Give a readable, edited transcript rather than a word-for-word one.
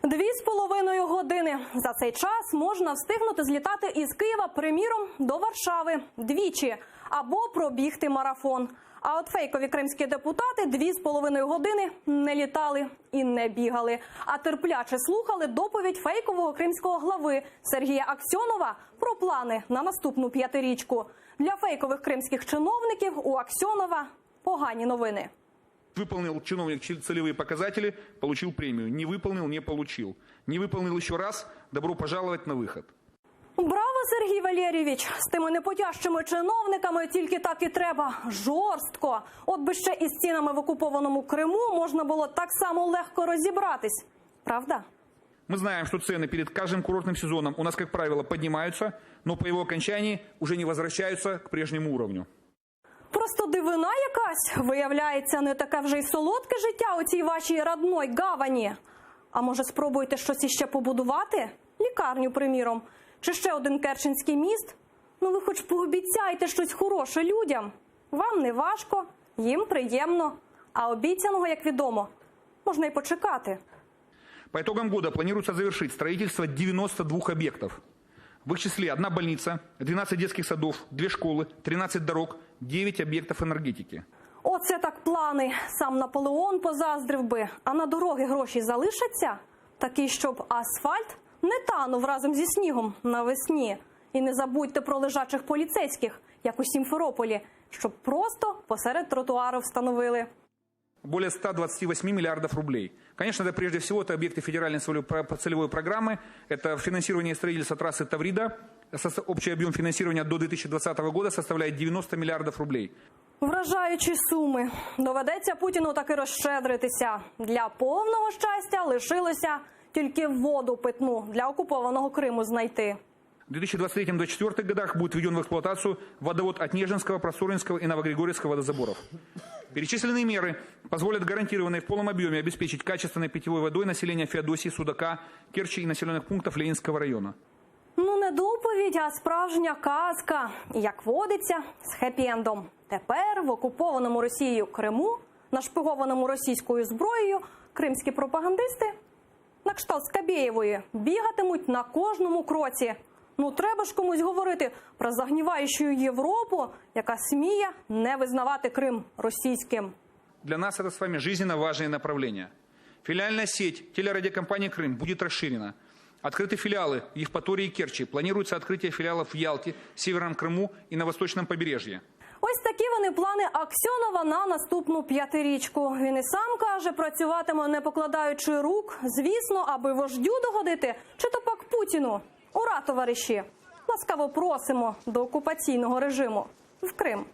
2,5 години. За цей час можна встигнути злітати із Києва, приміром, до Варшави двічі або пробігти марафон. А от фейкові кримські депутати 2,5 години не літали і не бігали, а терпляче слухали доповідь фейкового кримського глави Сергія Аксьонова про плани на наступну п'ятирічку. Для фейкових кримських чиновників у Аксьонова погані новини. Выполнил чиновник целевые показатели, получил премию. Не выполнил – не получил. Не выполнил еще раз – добро пожаловать на выход. Браво, Сергій Валерійович! З тими непотяжчими чиновниками тільки так і треба. Жорстко. От би ще із цінами в окупованому Криму можна було так само легко розібратись. Правда? Мы знаем, что цены перед каждым курортным сезоном у нас, как правило, поднимаются, но по его окончании уже не возвращаются к прежнему уровню. Просто дивина якась. Виявляється, не таке вже й солодке життя у цій вашій родной гавані. А може спробуйте щось іще побудувати? Лікарню, приміром. Чи ще один Керченський міст? Ну ви хоч пообіцяйте щось хороше людям. Вам не важко, їм приємно. А обіцяного, як відомо, можна й почекати. По итогам года планируется завершить строительство 92 объектов. В их числе 1 больница, 12 детских садов, 2 школы, 13 дорог, 9 объектов энергетики. Оце так плани. Сам Наполеон позаздрив би. А на дороги гроші залишаться? Такі, щоб асфальт не танув разом зі снігом навесні. І не забудьте про лежачих поліцейських, як у Сімферополі, щоб просто посеред тротуару встановили. Более 128 миллиардов рублей. Конечно, это прежде всего это объекты федеральной целевой программы. Это финансирование строительства трассы Таврида. Общий объем финансирования до 2020 года составляет 90 миллиардов рублей. Вражаючі суми. Доведеться Путіну таки розщедритися. Для повного щастя лишилося тільки воду питну для окупованого Криму знайти. В 2023-2024 годах будет введен в эксплуатацию водовод от Нежинского, Просоринского и Новогригорьевского водозаборов. Перечисленные меры позволят гарантированно в полном объеме обеспечить качественной питьевой водой население Феодосии, Судака, Керчи и населенных пунктов Ленинского района. Ну не доповідь, а справжня казка. І, як водиться, з хеппі-ендом. Тепер в окупованому Росією Криму, нашпигованому російською зброєю, кримські пропагандисти на кшталт Скабєєвої бігатимуть на кожному кроці. Ну треба ж комусь говорити про загніваючу Європу, яка сміє не визнавати Крим російським. Для нас это с вами жизненно важное направление. Филиальная сеть телерадиокомпании «Крым» будет расширена. Открыты филиалы в Евпатории и Керчи. Планируется открытие филиалов в Ялте, Северном Крыму и на Восточном побережье. Ось такі вони плани Аксьонова на наступну п'ятирічку. Він і сам каже, працюватиме не покладаючи рук, звісно, аби вождю догодити, чи то пак Путіну. Ура, товариші! Ласкаво просимо до окупаційного режиму в Крим.